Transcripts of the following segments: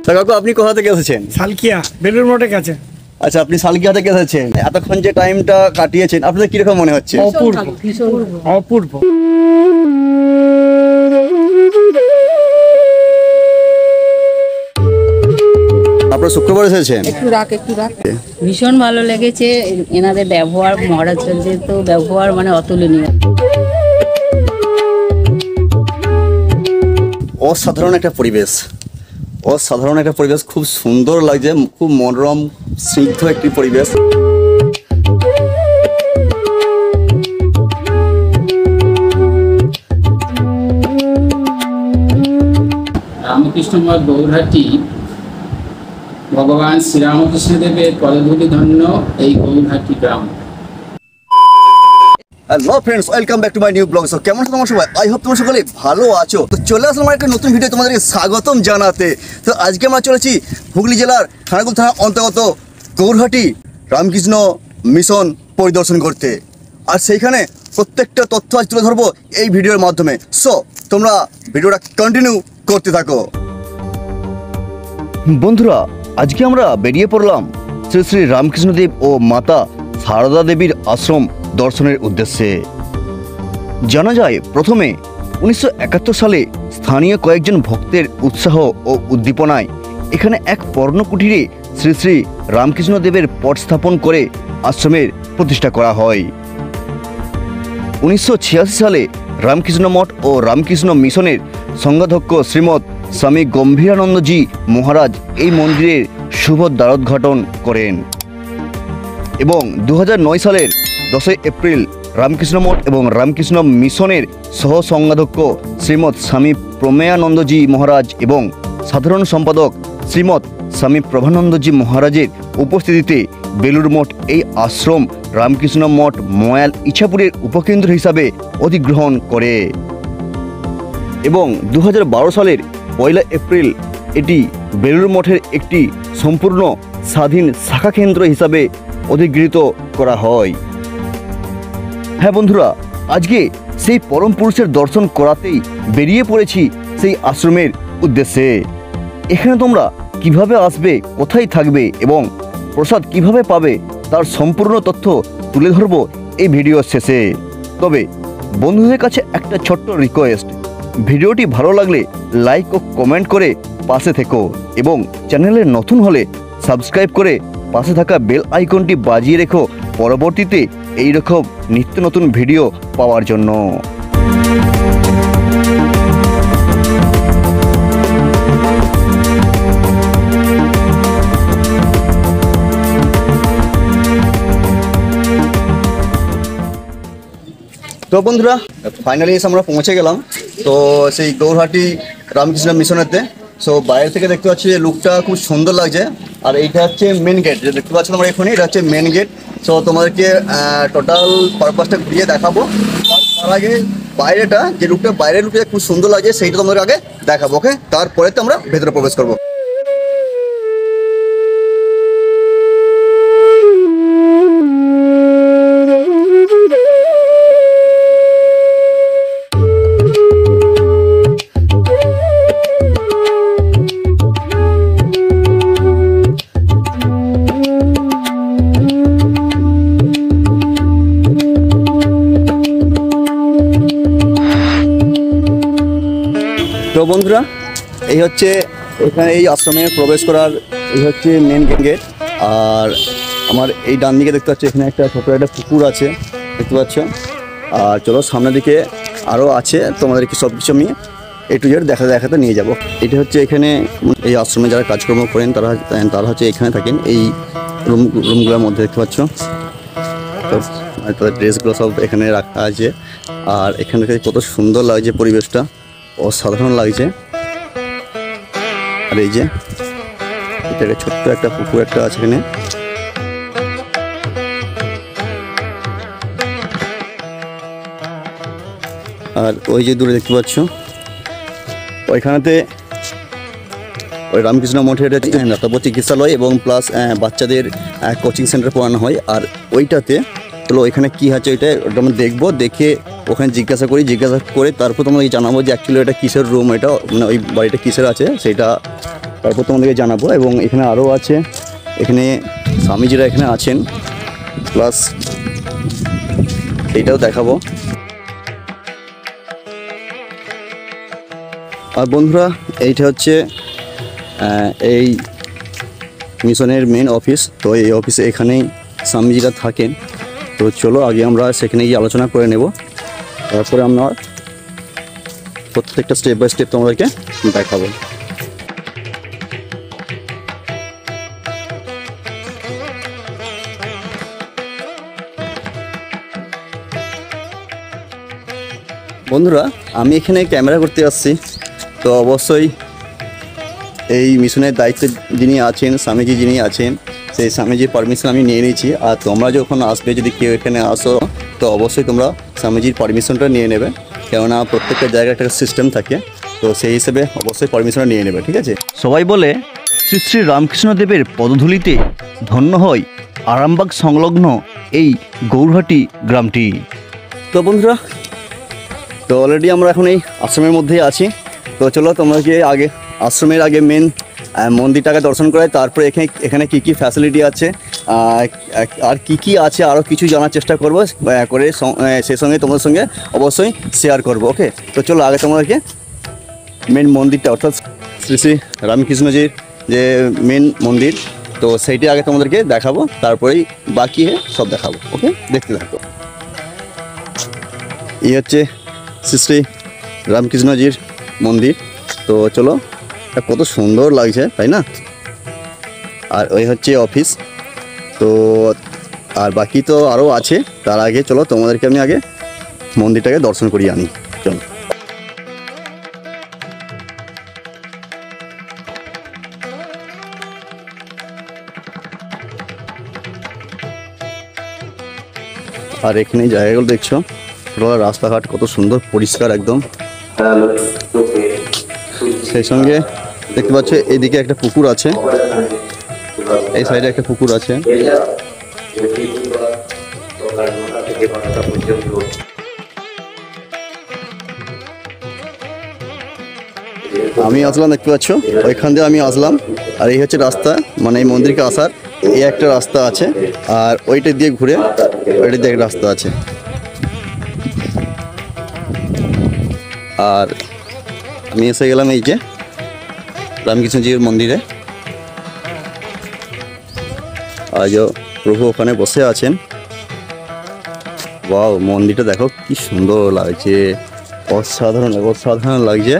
তো কাকু আপনি কোথা থেকে এসেছেন? সালকিয়া বেলুর মঠের কাছে। আচ্ছা, আপনি সালকিয়া থেকে এসেছেন। এতক্ষণ যে টাইমটা কাটিয়েছেন আপনাদের কিরকম মনে হচ্ছে? অপূর্ব অপূর্ব। আপনারা শুক্রবার এসেছেন? একটু রাখ ভীষণ ভালো লেগেছে এনাদের ব্যবহার, মহারাজদের তো ব্যবহার মানে অতুলনীয়। অসাধারণ একটা পরিবেশ, খুব সুন্দর লাগছে, খুব মনোরম স্নিগ্ধ একটি পরিবেশ। রামকৃষ্ণমঠ গৌরহাটি ভগবান শ্রীরামকৃষ্ণদেবের পদধূলি ধন্য এই গৌরহাটি গ্রাম। Hello friends, welcome back to my new blog. কেমন আছো তোমরা সবাই? আই হোপ তোমরা সকলে ভালো আছো। তো চলে আসলাম আমার একটা নতুন ভিডিও তোমাদেরকে স্বাগতম জানাতে। তো আজকে আমরা চলেছি হুগলি জেলার খানাকুল থানার অন্তর্গত গৌরহাটি রামকৃষ্ণ মিশন পরিদর্শন করতে। আর সেইখানে প্রত্যেকটা তথ্য আজ তুলে ধরবো এই ভিডিওর মাধ্যমে। সো তোমরা ভিডিওটা কন্টিনিউ করতে থাকো। বন্ধুরা, আজকে আমরা বেরিয়ে পড়লাম শ্রী শ্রী রামকৃষ্ণদেব ও মাতা সারদা দেবীর আশ্রম দর্শনের উদ্দেশ্যে। জানা যায় প্রথমে 1971 সালে স্থানীয় কয়েকজন ভক্তের উৎসাহ ও উদ্দীপনায় এখানে এক পর্ণকুটিরে শ্রী শ্রী রামকৃষ্ণদেবের পট স্থাপন করে আশ্রমের প্রতিষ্ঠা করা হয়। 1986 সালে রামকৃষ্ণ মঠ ও রামকৃষ্ণ মিশনের সংঘাধ্যক্ষ শ্রীমৎ স্বামী গম্ভীরানন্দজি মহারাজ এই মন্দিরের শুভ দ্বারোদ্ঘাটন করেন এবং 2009 সালের 10 এপ্রিল রামকৃষ্ণ মঠ এবং রামকৃষ্ণ মিশনের সহ সংঘাধ্যক্ষ শ্রীমৎ স্বামী প্রমেয়ানন্দজি মহারাজ এবং সাধারণ সম্পাদক শ্রীমৎ স্বামী প্রভানন্দজি মহারাজের উপস্থিতিতে বেলুর মঠ এই আশ্রম রামকৃষ্ণ মঠ ময়াল ইছাপুরের উপকেন্দ্র হিসাবে অধিগ্রহণ করে এবং 2012 সালের 1 এপ্রিল এটি বেলুর মঠের একটি সম্পূর্ণ স্বাধীন শাখা কেন্দ্র হিসাবে অধিগৃহীত করা হয়। হ্যাঁ বন্ধুরা, আজকে সেই পরম পুরুষের দর্শন করাতেই বেরিয়ে পড়েছি সেই আশ্রমের উদ্দেশ্যে। এখানে তোমরা কিভাবে আসবে, কোথায় থাকবে এবং প্রসাদ কিভাবে পাবে তার সম্পূর্ণ তথ্য তুলে ধরব এই ভিডিওর শেষে। তবে বন্ধুদের কাছে একটা ছোট্ট রিকোয়েস্ট, ভিডিওটি ভালো লাগলে লাইক ও কমেন্ট করে পাশে থেকো এবং চ্যানেলে নতুন হলে সাবস্ক্রাইব করে পাশে থাকা বেল আইকনটি বাজিয়ে রেখো পরবর্তীতে এই রকম নিত্য নতুন ভিডিও পাওয়ার জন্য। তো বন্ধুরা, ফাইনালি এসে আমরা পৌঁছে গেলাম তো সেই গৌরহাটি রামকৃষ্ণ মিশনেতে। সো বাইরে থেকে দেখতে পাচ্ছি লুকটা খুব সুন্দর লাগছে। আর এইটা হচ্ছে মেন গেট, যে দেখতে পাচ্ছি তোমরা এখনই, এটা হচ্ছে মেন গেট। সো তোমাদেরকে টোটাল পারপাসটা ঘুরিয়ে দেখাবো। তার আগে বাইরেটা, যে লুকটা বাইরের লুকটা খুব সুন্দর লাগছে সেইটা তোমাদের আগে দেখাবো, ওকে? তারপরে তো আমরা ভেতরে প্রবেশ করবো। তো বন্ধুরা, এই হচ্ছে এখানে এই আশ্রমে প্রবেশ করার এই হচ্ছে মেন গেট। আর আমার এই ডান দিকে দেখতে পাচ্ছি এখানে একটা ছোটো একটা পুকুর আছে, দেখতে পাচ্ছ। আর চলো সামনের দিকে আরও আছে, তোমাদেরকে সব কিছু আমি একটু দেখাতে নিয়ে যাব। এটা হচ্ছে এখানে এই আশ্রমে যারা কাজকর্ম করেন তারা হচ্ছে এখানে থাকেন, এই রুমগুলোর মধ্যে দেখতে পাচ্ছ। তো তাদের ড্রেসগুলো সব এখানে রাখা আছে। আর এখানে কত সুন্দর লাগছে, পরিবেশটা অসাধারণ লাগছে। আর এই যে এটা ছোট্ট একটা পুকুর একটা আছে এখানে। আর ওই যে দূরে দেখতে পাচ্ছ ওইখানেতে ওই রামকৃষ্ণ মঠের দাতব্য চিকিৎসালয় এবং প্লাস বাচ্চাদের কোচিং সেন্টার পড়ানো হয়। আর ওইটাতে চলো ওইখানে কী আছে ওইটা আমরা দেখবো, দেখে ওখানে জিজ্ঞাসা করে তারপর তোমাদেরকে জানাবো যে অ্যাকচুয়ালি এটা কিসের রুম, এটা মানে ওই বাড়িটা কিসের আছে সেটা তারপর তোমাদেরকে জানাবো। এবং এখানে আরও আছে, এখানে স্বামীজিরা এখানে আছেন, প্লাস এইটাও দেখাবো। আর বন্ধুরা, এইটা হচ্ছে এই মিশনের মেন অফিস। তো এই অফিসে এখানেই স্বামীজিরা থাকেন। তো চলো আগে আমরা সেখানে গিয়ে আলোচনা করে নেব, তারপরে আমরা প্রত্যেকটা স্টেপ বাই স্টেপ তোমাদেরকে দেখাবো। বন্ধুরা, আমি এখানে ক্যামেরা করতে আসছি, তো অবশ্যই এই মিশনের দায়িত্বে যিনি আছেন, স্বামীজি যিনি আছেন, সেই স্বামীজির পারমিশন আমি নিয়ে নিয়েছি। আর তোমরা যখন আসবে, যদি কেউ এখানে আসো, তো অবশ্যই তোমরা স্বামীজির পারমিশনটা নিয়ে নেবে, কেননা প্রত্যেকটা জায়গায় একটা সিস্টেম থাকে। তো সেই হিসেবে অবশ্যই পারমিশনটা নিয়ে নেবে, ঠিক আছে? সবাই বলে শ্রী শ্রী রামকৃষ্ণদেবের পদধূলিতে ধন্য হয় আরামবাগ সংলগ্ন এই গৌরহাটি গ্রামটি। তো বন্ধুরা, তো অলরেডি আমরা এখন এই আশ্রমের মধ্যেই আছি। তো চলো তোমাকে আগে আশ্রমের আগে মেন মন্দিরটাকে দর্শন করাই, তারপরে এখানে কী কী ফ্যাসিলিটি আছে আর কি আছে আরও কিছু জানার চেষ্টা করবো করে, সেই সঙ্গে তোমাদের সঙ্গে অবশ্যই শেয়ার করব। ওকে, তো চলো আগে তোমাদেরকে মেন মন্দিরটা, অর্থাৎ শ্রী শ্রী রামকৃষ্ণজির যে মেন মন্দির, তো সেইটি আগে তোমাদেরকে দেখাবো, তারপরেই বাকি সব দেখাবো। ওকে, দেখতে থাকো। এই হচ্ছে শ্রী শ্রী রামকৃষ্ণজির মন্দির। তো চলো, কত সুন্দর লাগছে, তাই না? আর ওই হচ্ছে অফিস। তো আর বাকি তো আরও আছে, তার আগে চলো তোমাদেরকে আমি আগে মন্দিরটাকে দর্শন করিয়ে আনি। চলো। আর এখানে জায়গাগুলো দেখছো, রাস্তাঘাট কত সুন্দর পরিষ্কার একদম। সেই সঙ্গে দেখতে পাচ্ছ এইদিকে একটা পুকুর আছে, এই সাইডে একটা পুকুর আছে। আমি আসলাম, দেখতে পাচ্ছ ওইখান দিয়ে আমি আসলাম। আর এই হচ্ছে রাস্তা, মানে এই মন্দিরকে আসার এই একটা রাস্তা আছে, আর ওইটা দিয়ে ঘুরে ওইটা দিয়ে একটা রাস্তা আছে। আর আমি এসে গেলাম এই যে রামকৃষ্ণজির মন্দিরে। আজ প্রভু ওখানে বসে আছেন। ওয়াও, মন্দিরটা দেখো কি সুন্দর লাগছে, অসাধারণ অসাধারণ লাগছে।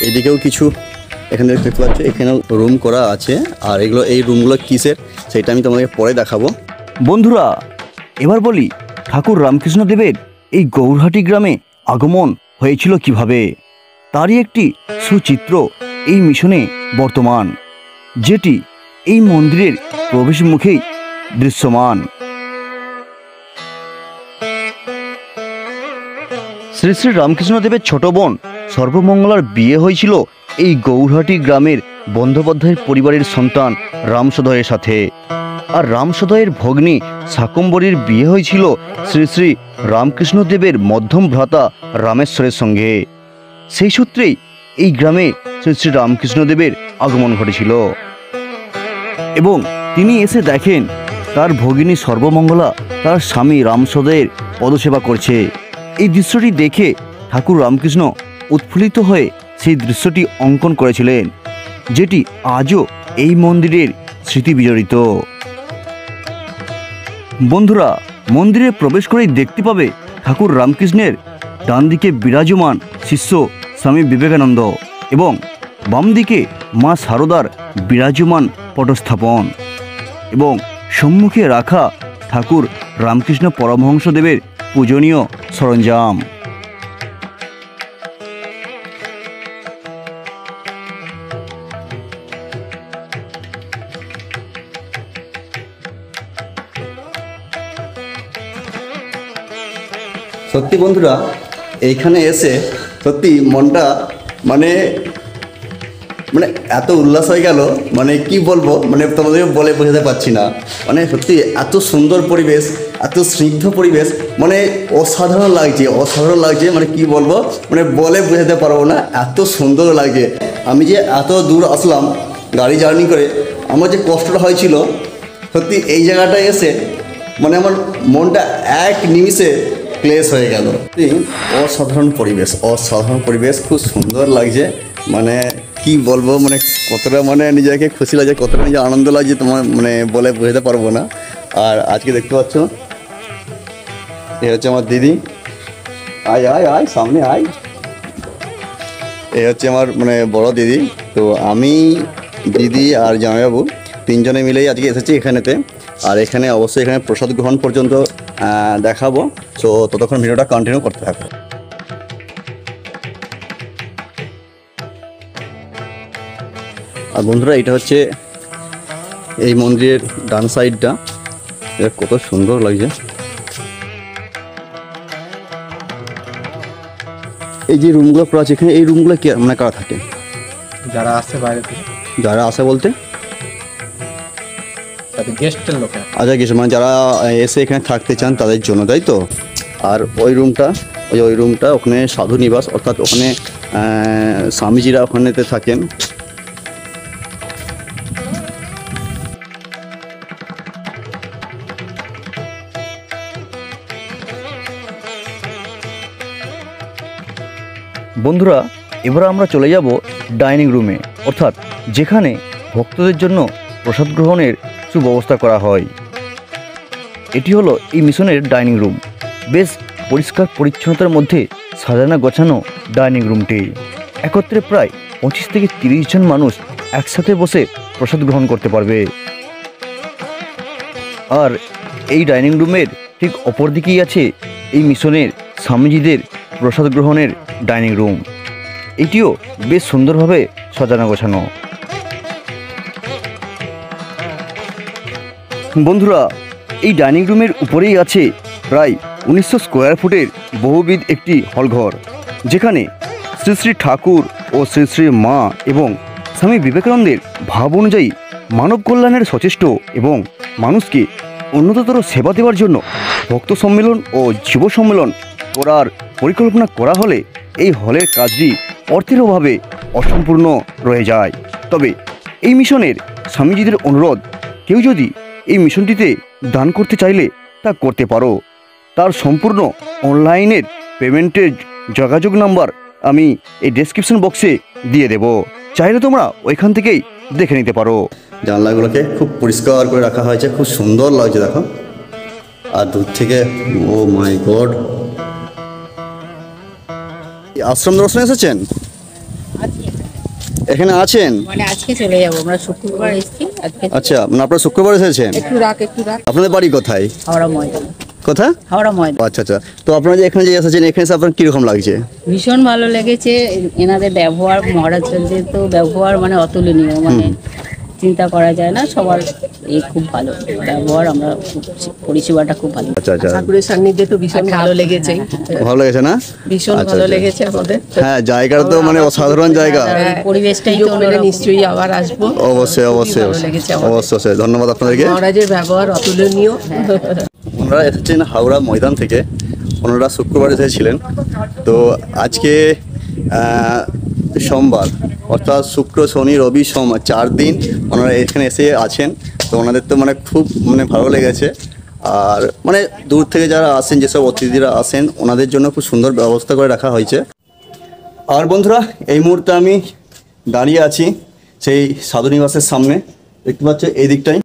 এদিকেও কিছু এখানে দেখতে পাচ্ছ, এখানেও রুম করা আছে। আর এগুলো, এই রুমগুলো কিসের সেটা আমি তোমাদেরকে পরে দেখাবো। বন্ধুরা, এবার বলি ঠাকুর রামকৃষ্ণদেবের এই গৌরহাটি গ্রামে আগমন হয়েছিল কিভাবে, তারই একটি সুচিত্র এই মিশনে বর্তমান, যেটি এই মন্দিরের প্রবেশ মুখেই দৃশ্যমান। শ্রী শ্রী রামকৃষ্ণদেবের ছোট বোন সর্বমঙ্গলার বিয়ে হয়েছিল এই গৌরহাটি গ্রামের বন্দ্যোপাধ্যায়ের পরিবারের সন্তান রামসদয়ের সাথে। আর রামসদয়ের ভগ্নী শাকম্বরীর বিয়ে হয়েছিল শ্রী শ্রী রামকৃষ্ণদেবের মধ্যম ভ্রাতা রামেশ্বরের সঙ্গে। সেই সূত্রেই এই গ্রামে শ্রী শ্রী রামকৃষ্ণদেবের আগমন ঘটেছিল এবং তিনি এসে দেখেন তার ভগিনী সর্বমঙ্গলা তার স্বামী রামসদয়ের পদসেবা করছে। এই দৃশ্যটি দেখে ঠাকুর রামকৃষ্ণ উৎফুল্লিত হয়ে সেই দৃশ্যটি অঙ্কন করেছিলেন, যেটি আজও এই মন্দিরের স্মৃতি বিজড়িত। বন্ধুরা, মন্দিরে প্রবেশ করেই দেখতে পাবে ঠাকুর রামকৃষ্ণের ডান দিকে বিরাজমান শিষ্য স্বামী বিবেকানন্দ এবং বাম দিকে মা শারদার বিরাজমান পটস্থাপন এবং সম্মুখে রাখা ঠাকুর রামকৃষ্ণ পরমহংসদেবের পূজনীয় সরঞ্জাম। সত্যি বন্ধুরা, এইখানে এসে সত্যি মনটা মানে মানে এত উল্লাস হয়ে গেল, মানে কি বলবো, মানে তোমাদের বলে বোঝাতে পারছি না। মানে সত্যি এত সুন্দর পরিবেশ, এত স্নিগ্ধ পরিবেশ, মানে অসাধারণ লাগছে, মানে কি বলবো, মানে বলে বোঝাতে পারবো না, এত সুন্দর লাগছে। আমি যে এত দূর আসলাম গাড়ি জার্নি করে, আমার যে কষ্টটা হয়েছিল, সত্যি এই জায়গাটায় এসে মানে আমার মনটা এক নিমিষে ক্লেশ হয়ে গেল। অসাধারণ পরিবেশ, খুব সুন্দর লাগছে। মানে কি বলবো, মানে কতটা মানে নিজেকে খুশি লাগছে, কতটা নিজে আনন্দ লাগছে, তোমার মানে বলে বোঝাতে পারবো না। আর আজকে দেখতে পাচ্ছ, এ হচ্ছে আমার দিদি। আয় সামনে আয়। এ হচ্ছে আমার মানে বড় দিদি। তো আমি, দিদি আর জামাইবাবু তিনজনে মিলেই আজকে এসেছি এখানেতে। আর এখানে অবশ্যই এখানে প্রসাদ গ্রহণ পর্যন্ত দেখাবো। তো ততক্ষণ ভিডিওটা কন্টিনিউ করতে থাকবো। আর বন্ধুরা, এটা হচ্ছে এই মন্দিরের ডান সাইডটা, এটা কত সুন্দর লাগছে। এই যে রুমগুলো করা আছে এখানে, এই রুমগুলো কে মানে কারা থাকে? যারা আসছে বাইরে থেকে, যারা আসে বলতে গেস্টের লোকের। আচ্ছা, কিছু মানে যারা এসে এখানে থাকতে চান তাদের জন্য, তাই তো? আর ওই রুমটা ওখানে সাধু নিবাস, অর্থাৎ ওখানে স্বামীজিরা ওখানেতে থাকেন। বন্ধুরা, এবার আমরা চলে যাব ডাইনিং রুমে, অর্থাৎ যেখানে ভক্তদের জন্য প্রসাদ গ্রহণের সুব্যবস্থা করা হয়। এটি হলো এই মিশনের ডাইনিং রুম। বেশ পরিষ্কার পরিচ্ছন্নতার মধ্যে সাজানো গোছানো ডাইনিং রুমটি। একত্রে প্রায় 25 থেকে 30 জন মানুষ একসাথে বসে প্রসাদ গ্রহণ করতে পারবে। আর এই ডাইনিং রুমের ঠিক অপর দিকেই আছে এই মিশনের স্বামীজিদের প্রসাদ গ্রহণের ডাইনিং রুম। এটিও বেশ সুন্দরভাবে সাজানো গোছানো। বন্ধুরা, এই ডাইনিং রুমের উপরেই আছে প্রায় 1900 স্কোয়ার ফুটের বহুবিধ একটি হলঘর, যেখানে শ্রী শ্রী ঠাকুর ও শ্রী শ্রী মা এবং স্বামী বিবেকানন্দের ভাব অনুযায়ী মানব কল্যাণের সচেষ্ট এবং মানুষকে উন্নততর সেবা দেওয়ার জন্য ভক্ত সম্মেলন ও যুব সম্মেলন করার পরিকল্পনা করা হলে এই হলের কাজটি অর্থের অভাবে অসম্পূর্ণ রয়ে যায়। তবে এই মিশনের স্বামীজিদের অনুরোধ, কেউ যদি এই মিশনটিতে দান করতে চাইলে তা করতে পারো। তার সম্পূর্ণ অনলাইনের পেমেন্টের যোগাযোগ নাম্বার আমি এই ডেসক্রিপশন বক্সে দিয়ে দেব, চাইলে তোমরা ওইখান থেকেই দেখে নিতে পারো। জানলাগুলোকে খুব পরিষ্কার করে রাখা হয়েছে, খুব সুন্দর লাগছে দেখো। আর দূর থেকে, ও মাই গড, আশ্রম দর্শনে এসেছেন? এখানে আছেন? মানে আজকে চলে যাবো, আমরা শুক্রবার এসেছি আজকে। আচ্ছা, মানে আপনারা শুক্রবার এসেছেন? একটু রাখ। আপনাদের বাড়ি কোথায়? হাওড়া ময়দান। কোথা? হাওড়া ময়দান। আচ্ছা। তো আপনারা যে এখানে যে এসেছেন, এখানে এসে আপনার কিরকম লাগছে? ভীষণ ভালো লেগেছে। এনাদের ব্যবহার, মহারাজদের তো ব্যবহার মানে অতুলনীয়, মানে চিন্তা করা যায় না। সবার এই খুব ভালো ব্যবহার, আমরা পরিষেবাটা খুব ভালো। আচ্ছা। ঠাকুরের সান্নিধ্যে তো ভীষণ ভালো লেগেছে। ভালো লেগেছে না? ভীষণ ভালো লেগেছে আমাদের। হ্যাঁ, জায়গাটা তো মানে অসাধারণ জায়গা। পরিবেশটাই তো পেলে নিশ্চয়ই আবার আসবো। অবশ্যই ধন্যবাদ আপনাদেরকে। মহারাজের ব্যবহার অতুলনীয়। ওনারা এসেছেন হাওড়া ময়দান থেকে। ওনারা শুক্রবার এসেছিলেন। তো আজকে সোমবার, অর্থাৎ শুক্র শনি রবি সোম 4 দিন ওনারা এখানে এসে আছেন। তো ওনাদের তো মানে খুব মানে ভালো লেগেছে। আর মানে দূর থেকে যারা আসেন, যেসব অতিথিরা আসেন, ওনাদের জন্য খুব সুন্দর ব্যবস্থা করে রাখা হয়েছে। আর বন্ধুরা, এই মুহূর্তে আমি দাঁড়িয়ে আছি সেই সাধু নিবাসের সামনে, দেখতে পাচ্ছ এই দিকটাই।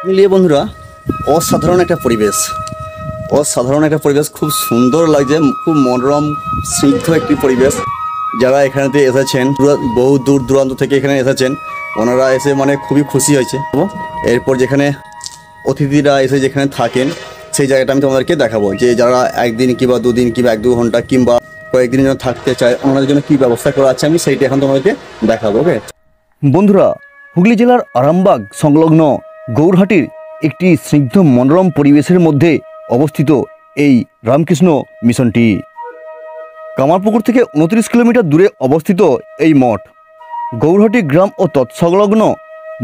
মিলিয়ে বন্ধুরা, অসাধারণ একটা পরিবেশ, খুব সুন্দর লাগছে, খুব মনোরম স্নিগ্ধ একটি পরিবেশ। যারা এখানেতে এসেছেন, বহু দূর দূরান্ত থেকে এখানে এসেছেন, ওনারা এসে মানে খুবই খুশি হয়েছে। এরপর যেখানে অতিথিরা এসে যেখানে থাকেন, সেই জায়গাটা আমি তোমাদেরকে দেখাবো, যে যারা একদিন কিংবা দুদিন কিংবা 1-2 ঘন্টা কিংবা কয়েকদিনের জন্য থাকতে চায় ওনাদের জন্য কী ব্যবস্থা করা আছে আমি সেইটা এখন তোমাদেরকে দেখাবো। ওকে বন্ধুরা, হুগলি জেলার আরামবাগ সংলগ্ন গৌরহাটির একটি স্নিগ্ধ মনোরম পরিবেশের মধ্যে অবস্থিত এই রামকৃষ্ণ মিশনটি। কামারপুকুর থেকে 29 কিলোমিটার দূরে অবস্থিত এই মঠ গৌরহাটি গ্রাম ও তৎসংলগ্ন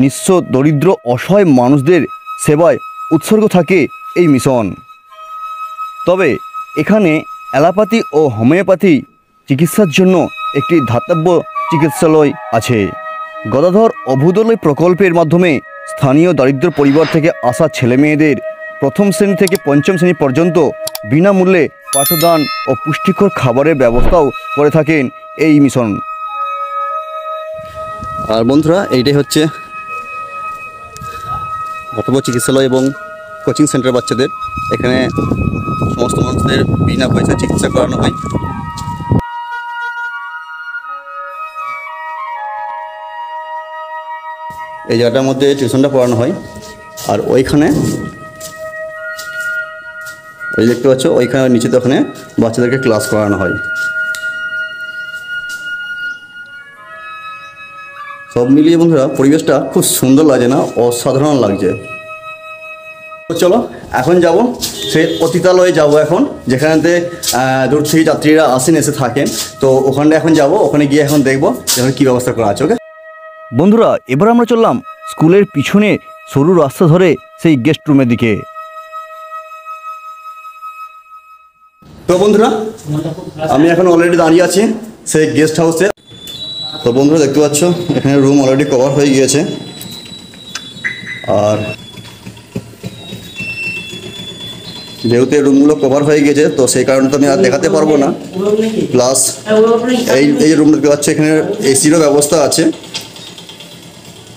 নিঃস্ব দরিদ্র অসহায় মানুষদের সেবায় উৎসর্গ থাকে এই মিশন। তবে এখানে অ্যালোপ্যাথি ও হোমিওপ্যাথি চিকিৎসার জন্য একটি ধাতব্য চিকিৎসালয় আছে। গদাধর অভ্যুদয় প্রকল্পের মাধ্যমে স্থানীয় দারিদ্র পরিবার থেকে আসা ছেলেমেয়েদের প্রথম শ্রেণী থেকে পঞ্চম শ্রেণী পর্যন্ত বিনামূল্যে পাঠদান ও পুষ্টিকর খাবারের ব্যবস্থাও করে থাকেন এই মিশন। আর বন্ধুরা, এইটাই হচ্ছে ধাতব্য চিকিৎসালয় এবং কোচিং সেন্টার বাচ্চাদের। এখানে সমস্ত মানুষদের বিনা পয়সায় চিকিৎসা করানো হয়। এই জায়গাটার মধ্যে টিউশনটা পড়ানো হয়। আর ওইখানে ওই দেখতে পাচ্ছ, ওইখানে নিচে তো ওখানে বাচ্চাদেরকে ক্লাস করানো হয়। সব মিলিয়ে বন্ধুরা পরিবেশটা খুব সুন্দর লাগে না, অসাধারণ লাগছে। তো চলো এখন যাব সেই অতিতালয়ে যাব এখন, যেখানেতে দূর থেকে যাত্রীরা আসেন, এসে থাকেন। তো ওখানটা এখন যাব, ওখানে গিয়ে এখন দেখবো এখন কী ব্যবস্থা করা আছে। ওকে বন্ধুরা, এবার আমরা চললাম স্কুলের পিছনে সরু রাস্তা ধরে সেই গেস্ট রুমের দিকে। তো বন্ধুরা, আমি এখন অলরেডি দাঁড়িয়ে আছি সেই গেস্ট হাউসে। তো বন্ধুরা দেখতে পাচ্ছ এখানে রুম অলরেডি কভার হয়ে গিয়েছে। আর যেহেতু এই রুমগুলো কভার হয়ে গেছে তো সেই কারণে তো আমি আর দেখাতে পারবো না। প্লাস এই রুম দেখতে পাচ্ছ এখানে এসিরও ব্যবস্থা আছে।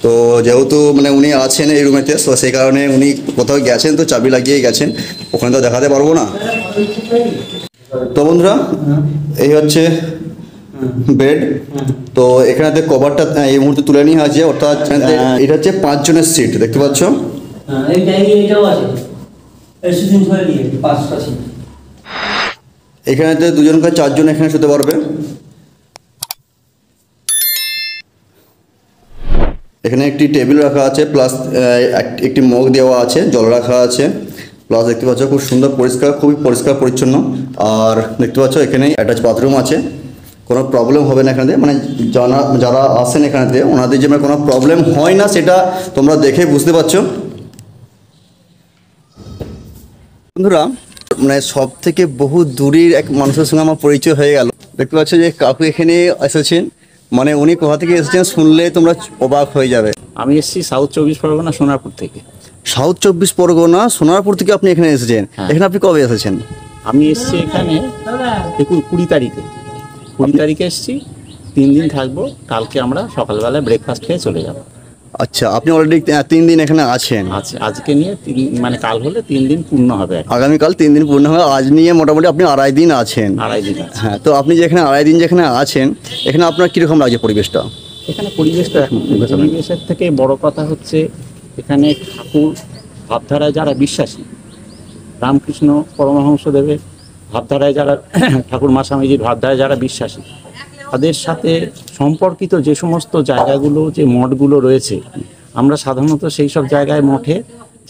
তো যেহেতু মানে উনি আছেন এই রুমেতে, তো সেই কারণে উনি কোথাও গেছেন, তো চাবি লাগিয়ে গেছেন, ওখানে তো দেখাতে পারবো না। তো বন্ধুরা, এই হচ্ছে বেড। তো এখানেতে কভারটা এই মুহূর্তে তুলে নিয়ে আছে, অর্থাৎ এটা হচ্ছে 5 জনের সিট দেখতে পাচ্ছ। এখানেতে 2 জন 4 জন এখানে শুতে পারবে। এখানে একটি টেবিল রাখা আছে, প্লাস একটি মগ দেওয়া আছে, জল রাখা আছে। প্লাস দেখতে পাচ্ছ খুব সুন্দর পরিষ্কার, খুবই পরিষ্কার পরিচ্ছন্ন। আর দেখতে পাচ্ছ এখানে অ্যাটাচ বাথরুম আছে, কোনো প্রবলেম হবে না এখানে। মানে যারা আসেন এখানেতে ওনাদের যে কোনো প্রবলেম হয় না সেটা তোমরা দেখে বুঝতে পারছো। বন্ধুরা, মানে সব থেকে বহু দূরের এক মানুষের সঙ্গে আমার পরিচয় হয়ে গেল। দেখতে পাচ্ছ যে কাকু এখানে এসেছেন, মানে উনি কোথা থেকে এসেছেন শুনলে তোমরা অবাক হয়ে যাবে। আমি এসেছি সাউথ 24 পরগনা সোনারপুর থেকে। সাউথ 24 পরগনা সোনারপুর থেকে আপনি এখানে এসেছেন? এখানে আপনি কবে এসেছেন? আমি এসেছি এখানে 20 তারিখে। 20 তারিখে এসেছি, 3 দিন থাকবো। কালকে আমরা সকালবেলা ব্রেকফাস্ট খেয়ে চলে যাব। আচ্ছা, আপনি অলরেডি 3 দিন এখানে আছেন? আজকে নিয়ে মানে কাল হলে 3 দিন পূর্ণ হবে। আগামীকাল 3 দিন পূর্ণ হবে। আজ নিয়ে মোটামুটি আপনি 2.5 দিন আছেন। 2.5 দিন। হ্যাঁ, তো আপনি যেখানে 2.5 দিন যেখানে আছেন, এখানে আপনার কীরকম লাগছে পরিবেশটা? এখানে পরিবেশটা, পরিবেশের থেকে বড় কথা হচ্ছে এখানে ঠাকুর ভাবধারায় যারা বিশ্বাসী, রামকৃষ্ণ পরমহংসদেবের ভাবধারায় যারা, ঠাকুর মা স্বামীজির ভাবধারায় যারা বিশ্বাসী, তাদের সাথে সম্পর্কিত যে সমস্ত জায়গাগুলো, যে মঠগুলো রয়েছে, আমরা সাধারণত সেই সব জায়গায় মঠে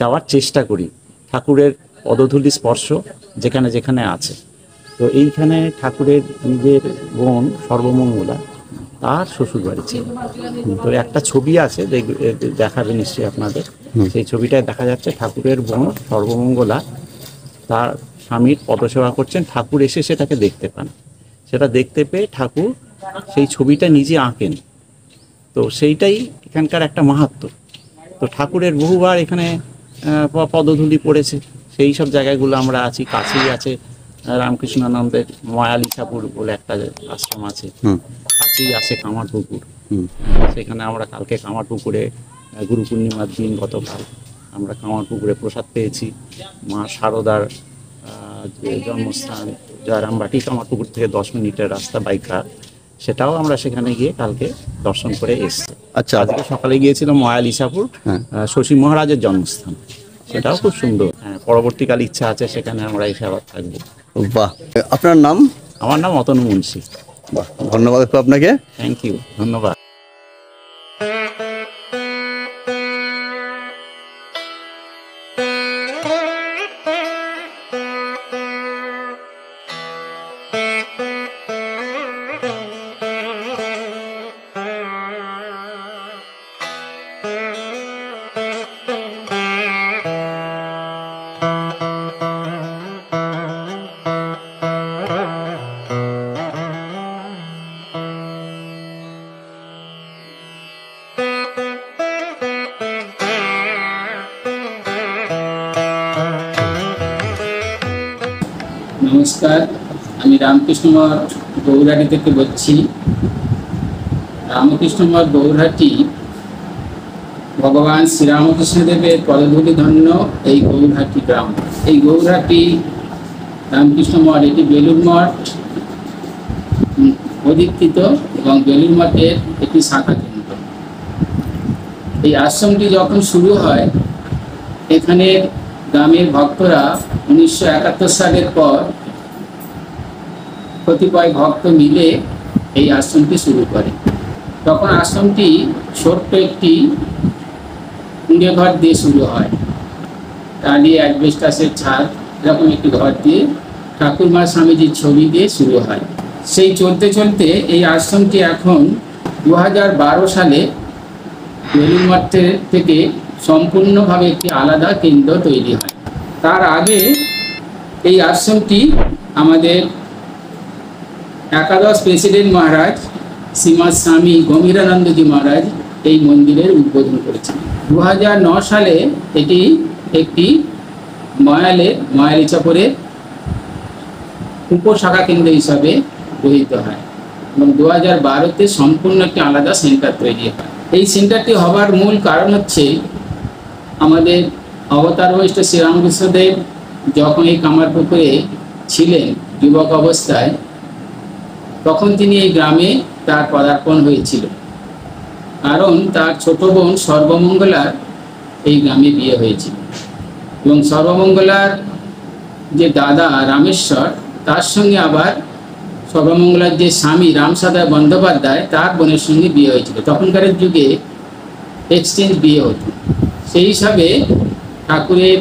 যাওয়ার চেষ্টা করি। ঠাকুরের পদধূলি স্পর্শ যেখানে যেখানে আছে। তো এইখানে ঠাকুরের নিজের বোন সর্বমঙ্গলা, তার শ্বশুর বাড়ি ছিল। তো একটা ছবি আছে, দেখাবে নিশ্চয়ই আপনাদের। সেই ছবিটায় দেখা যাচ্ছে ঠাকুরের বোন সর্বমঙ্গলা তার স্বামীর পদসেবা করছেন। ঠাকুর এসে সেটাকে দেখতে পান। সেটা দেখতে পেয়ে ঠাকুর সেই ছবিটা নিজে আঁকেন। তো সেইটাই এখানকার একটা মাহাত্ম্য। তো ঠাকুরের বহুবার এখানে পদধূলি পড়েছে। সেই সব জায়গাগুলো আমরা আছি। কাছেই আছে রামকৃষ্ণানন্দের ময়ালিসাপুর বলে একটা আশ্রম আছে, কাছেই আছে কামারপুকুর। সেখানে আমরা কালকে কামারপুকুরে গুরু পূর্ণিমার দিন গতকাল আমরা কামারপুকুরে প্রসাদ পেয়েছি। মা শারদার যে জন্মস্থান জয়রামবাটি, কামারপুকুর থেকে 10 মিনিটের রাস্তা বাইক রাত, সেটাও আমরা সেখানে গিয়ে কালকে দর্শন করে এসেছি। আচ্ছা, আজকে সকালে গিয়েছিলাম ময়ালিসাপুর, শশী মহারাজের জন্মস্থান, সেটাও খুব সুন্দর। পরবর্তীকালে ইচ্ছা আছে সেখানে আমরা এসে আবার থাকবো। বাহ, আপনার নাম? আমার নাম অতনু মুন্সি। বাহ, ধন্যবাদ একটু আপনাকে। থ্যাংক ইউ, ধন্যবাদ। নমস্কার, আমি রামকৃষ্ণ মঠ গৌরহাটি থেকে বলছি। রামকৃষ্ণ মঠ গৌরহাটি ভগবান শ্রীরামকৃষ্ণদেবের পদধূলি ধন্য এই গৌরহাটি গ্রাম। এই গৌরহাটি রামকৃষ্ণ মঠ এটি বেলুড় মঠ অধিকৃত এবং বেলুড় মঠের একটি শাখা কেন্দ্র। এই আশ্রমটি যখন শুরু হয়, এখানে গ্রামের ভক্তরা 1971 সালের পর কতিপয় ভক্ত মিলে এই আশ্রমটি শুরু করে। তখন আশ্রমটি ছোট্ট একটি কুঁড়ে ঘর দিয়ে শুরু হয়, টালি অ্যাসবেস্টাসের ছাদ এরকম একটি ঘর দিয়ে ঠাকুরমা স্বামীজির ছবি দিয়ে শুরু হয়। সেই চলতে চলতে এই আশ্রমটি এখন 2012 সালে বেলুড় মঠের থেকে সম্পূর্ণভাবে একটি আলাদা কেন্দ্র তৈরি হয়। তার আগে এই আশ্রমটি আমাদের একাদশ প্রেসিডেন্ট মহারাজ শ্রীমৎ স্বামী গম্ভীরানন্দজি মহারাজ এই মন্দিরের উদ্বোধন করেছিলেন। 2009 সালে এটি একটি ময়ালি চাপড়ের উপশাখা কেন্দ্র হিসাবে গৃহীত হয় এবং 2012-তে সম্পূর্ণ একটি আলাদা সেন্টার তৈরি হয়। এই সেন্টারটি হবার মূল কারণ হচ্ছে আমাদের অবতার বৈষ্ঠ শ্রীরামকৃষ্ণদেব যখন এই কামারপুকুরে ছিলেন যুবক অবস্থায়, তখন তিনি এই গ্রামে তার পদার্পণ হয়েছিল, কারণ তার ছোট বোন সর্বমঙ্গলার এই গ্রামে বিয়ে হয়েছিল এবং সর্বমঙ্গলার যে দাদা রামেশ্বর, তার সঙ্গে আবার সর্বমঙ্গলার যে স্বামী রামসাদা বন্দ্যোপাধ্যায়, তার বোনের সঙ্গে বিয়ে হয়েছিল। তখনকার যুগে এক্সচেঞ্জ বিয়ে হতো। সেই হিসাবে ঠাকুরের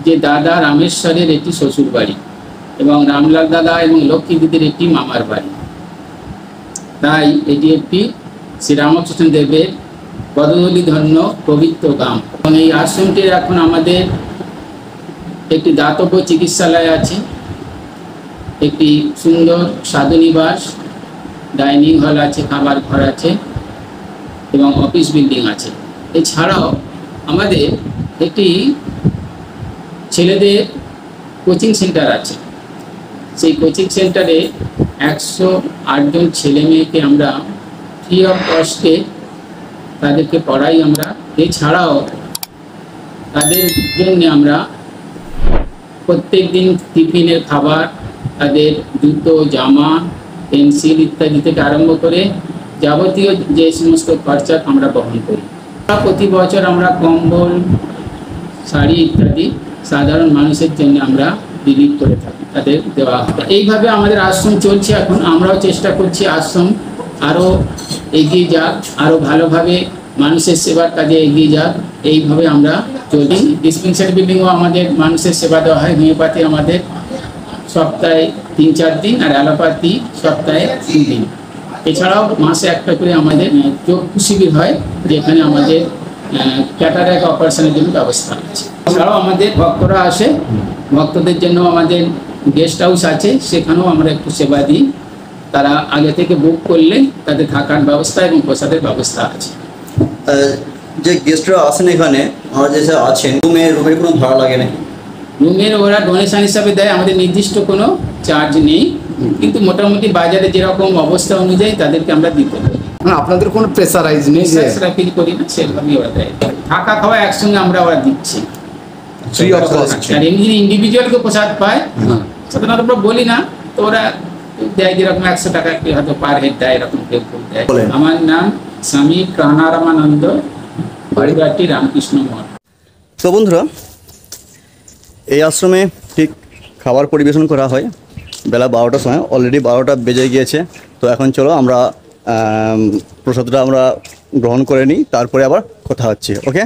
যে দাদা রামেশ্বরের একটি শ্বশুর বাড়ি এবং রামলাল দাদা এবং লক্ষ্মী দিদির একটি মামার বাড়ি, তাই এটি একটি শ্রীরামকৃষ্ণ দেবের পদধূলি ধন্য পবিত্র গ্রাম। এবং এই আশ্রমটির এখন আমাদের একটি দাতব্য চিকিৎসালয় আছে, একটি সুন্দর সাধু নিবাস, ডাইনিং হল আছে, খাবার ঘর আছে এবং অফিস বিল্ডিং আছে। এছাড়াও আমাদের একটি ছেলেদের কোচিং সেন্টার আছে। সেই কোচিং সেন্টারে 108 জন ছেলে মেয়েকে আমরা ফ্রি অফ কস্টে তাদেরকে পড়াই আমরা। এছাড়াও তাদের জন্য আমরা প্রত্যেক দিন টিফিনের খাবার, তাদের জুতো, জামা, পেন্সিল ইত্যাদি থেকে আরম্ভ করে যাবতীয় যে সমস্ত খরচা আমরা বহন করি। প্রতি বছর আমরা কম্বল, শাড়ি ইত্যাদি সাধারণ মানুষের জন্য আমরা রিলিজ করে থাকি, তাদের দেওয়া হয়। এইভাবে আমাদের আশ্রম চলছে। এখন আমরাও চেষ্টা করছি আশ্রম আরও এগিয়ে যাক, আরও ভালোভাবে মানুষের সেবার কাজে এগিয়ে যাক। এইভাবে আমরা চলি। ডিসপেন্সারি বিল্ডিংও আমাদের মানুষের সেবা দেওয়া হয়। হোমিওপ্যাথি আমাদের সপ্তাহে 3-4 দিন, আর অ্যালোপ্যাথি সপ্তাহে 3 দিন। এছাড়াও মাসে একটা করে আমাদের চক্ষু শিবির হয়, যেখানে আমাদের ক্যাটারাক্ট অপারেশনের জন্য ব্যবস্থা আছে। এছাড়াও আমাদের ভক্তরা আসে, ভক্তদের জন্য আমাদের গেস্ট হাউস আছে, সেখানেও আমরা একটু সেবা দিই। তারা আগে থেকে বুক করলে তাদের থাকার ব্যবস্থা এবং প্রসাদের ব্যবস্থা আছে। যে গেস্টরা আসেন এখানে, আমরা যে আছেন, রুমের কোনো ভাড়া লাগে নাকি? রুমের ওরা ডোনেশন হিসাবে দেয়, আমাদের নির্দিষ্ট কোনো চার্জ নেই, কিন্তু মোটামুটি বাজারে যেরকম অবস্থা অনুযায়ী তাদেরকে আমরা দিতে পারি। আপনাদের কোনো প্রেসারাইজ নেই যে ফিল করি না, সেরকমই ওরা দেয়। থাকা খাওয়া একসঙ্গে আমরা ওরা দিচ্ছি। Free of cost. আর এমনি ইন্ডিভিজুয়ালকে প্রসাদ পায়, সাধারণত আমরা বলি না, তো ওরা দেয় যেরকম 100 টাকা হয়তো পার হেড দেয়, এরকম কেউ দেয়। আমার নাম স্বামী প্রাণারামানন্দ, বাড়িঘাটি রামকৃষ্ণ মঠ। তো বন্ধুরা, এই আশ্রমে ঠিক খাবার পরিবেশন করা হয় বেলা 12টার সময়, অলরেডি 12টা বেজে গিয়েছে। তো এখন চলো আমরা প্রসাদটা আমরা গ্রহণ করে নিই, তারপরে আবার কথা হচ্ছে। ওকে,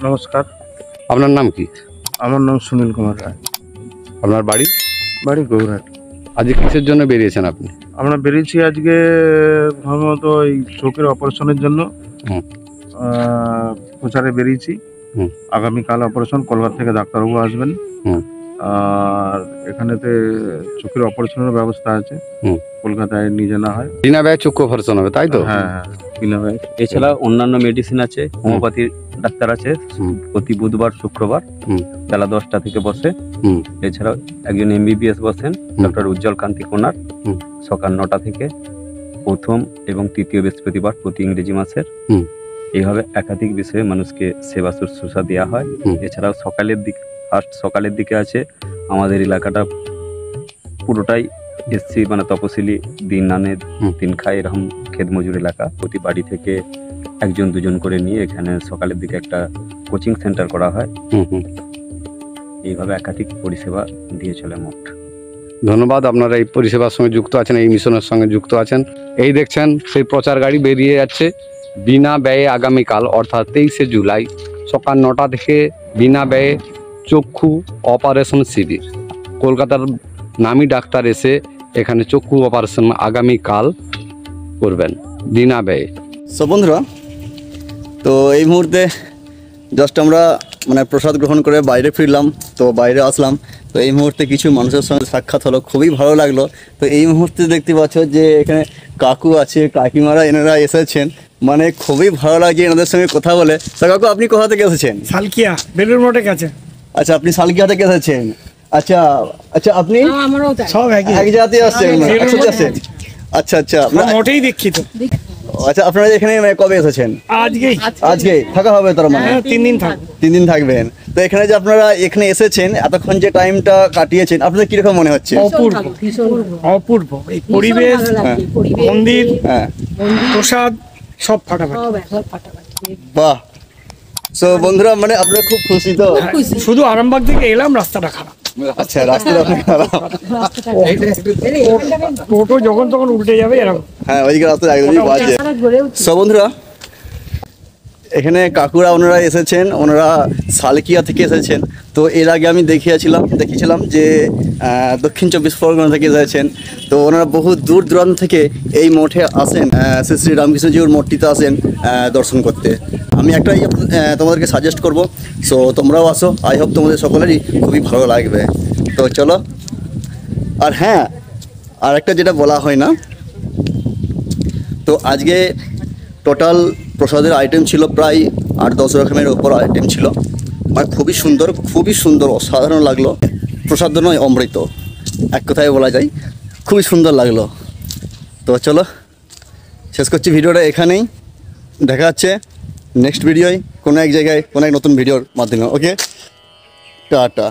নমস্কার, আপনার নাম কি? আমার নাম সুনীল কুমার রায়। আপনার বাড়ি? বাড়ি গৌরহাট। আজকে কিসের জন্য বেরিয়েছেন আপনি? আমরা বেরিয়েছি আজকে সম্ভবত এই চোখের অপারেশনের জন্য। হুম। প্রচারে বেরিয়েছি। হুম। আগামীকাল অপারেশন, কলকাতা থেকে ডাক্তারবাবু আসবেন। হুম। আর এখানেতে চোখের অপারেশনের ব্যবস্থা আছে। হুম। কলকাতায় নিয়ে জানা হয়। বিনা ব্যয় চক্ষু অপারেশন হবে, তাই তো? হ্যাঁ হ্যাঁ, বিনা ব্যয়। এছাড়া অন্যান্য মেডিসিন আছে, হোমিওপ্যাথির ডাক্তার আছে, হুম। প্রতি বুধবার শুক্রবার হুম। বেলা 10টা থেকে বসে। হুম। এছাড়াও একজন MBBS বসেন, ডক্টর উজ্জ্বল কান্তি কোনার, হুম। সকাল 9টা থেকে প্রথম এবং তৃতীয় বৃহস্পতিবার প্রতি ইংরেজি মাসের। হুম। এইভাবে একাধিক বিষয়ে মানুষকে সেবা শুশ্রূষা দেওয়া হয়। হুম। এছাড়াও সকালের দিকে আছে আমাদের এলাকাটা পুরোটাই এসসি মানে তপশিলি, দিন আনে হুম। দিন খায় এরকম ক্ষেত মজুর এলাকা। প্রতি বাড়ি থেকে একজন দুজন করে নিয়ে এখানে সকালের দিকে একটা কোচিং সেন্টার করা হয়। হুম হুম। এইভাবে একাধিক পরিষেবা দিয়ে চলে মোট। ধন্যবাদ, আপনারা এই পরিষেবার সঙ্গে যুক্ত আছেন, এই মিশনের সঙ্গে যুক্ত আছেন। এই দেখছেন সেই প্রচার গাড়ি বেরিয়ে যাচ্ছে বিনা ব্যয়ে আগামীকাল অর্থাৎ 23শে জুলাই সকাল 9টা থেকে বিনা ব্যয়ে চক্ষু অপারেশন শিবির। কলকাতার নামী ডাক্তার এসে এখানে চক্ষু অপারেশন আগামীকাল করবেন বিনা ব্যয়ে। সো বন্ধুরা, তো এই মুহূর্তে জাস্ট আমরা মানে প্রসাদ গ্রহণ করে বাইরে ফিরলাম, তো বাইরে আসলাম। তো এই মুহূর্তে কিছু মানুষের সঙ্গে সাক্ষাৎ হলো, খুবই ভালো লাগলো। তো এই মুহূর্তে দেখতে পাচ্ছ যে এখানে কাকু আছে, কাকিমারা এনারা এসেছেন, মানে খুবই ভালো লাগছে এনাদের সঙ্গে কথা বলে। তো কাকু, আপনি কোথা থেকে এসেছেন? সালকিয়া, বেলুর মঠের কাছে। আচ্ছা, আপনি সালকিয়া থেকে এসেছেন। আচ্ছা আচ্ছা, আপনি সব একই এক জায়গাতে আসছেন, একসাথে আসছেন? আচ্ছা আচ্ছা, মোটেই দীক্ষিত। আচ্ছা, আপনারা এখানে মানে কবে এসেছেন? আজকেই আজকে থাকা হবে তার মানে? 3 দিন থাকবো। 3 দিন থাকবেন। তো এখানে যে আপনারা এখানে এসেছেন, এতক্ষণ যে টাইমটা কাটিয়েছেন, আপনাদের কিরকম মনে হচ্ছে? অপূর্ব, অপূর্ব। এই পরিবেশ, মন্দির, হ্যাঁ, প্রসাদ সব ফাটাফাটি। বাহ। সো বন্ধুরা, মানে আপনারা খুব খুশি তো? শুধু আরামবাগ থেকে এলাম, রাস্তাটা খারাপ। আচ্ছা, রাস্তাটা অনেক খারাপ। টোটো যখন তখন উল্টে যাবে এরকম। হ্যাঁ, ওইদিকে রাস্তা একদমই বাজে। সো বন্ধুরা, এখানে কাকুরা ওনারা এসেছেন, ওনারা সালকিয়া থেকে এসেছেন। তো এর আগে আমি দেখিয়েছিলাম যে দক্ষিণ 24 পরগনা থেকে এসেছেন। তো ওনারা বহু দূর দূরান্ত থেকে এই মঠে আসেন, শ্রী শ্রী রামকৃষ্ণজিউর মঠটিতে আসেন দর্শন করতে। আমি একটাই তোমাদেরকে সাজেস্ট করব, সো তোমরাও আসো। আই হোপ তোমাদের সকলেরই খুবই ভালো লাগবে। তো চলো। আর হ্যাঁ, আর একটা যেটা বলা হয় না, তো আজকে টোটাল প্রসাদের আইটেম ছিল প্রায় 8-10 রকমের ওপর আইটেম ছিল। মানে খুবই সুন্দর, অসাধারণ লাগলো। প্রসাদ নয়, অমৃত, এক কথায় বলা যায়। খুবই সুন্দর লাগলো। তো চলো, শেষ করছি ভিডিওটা এখানেই। দেখা যাচ্ছে নেক্সট ভিডিওয় কোনো এক জায়গায়, কোনো এক নতুন ভিডিওর মাধ্যমে। ওকে, টাটা।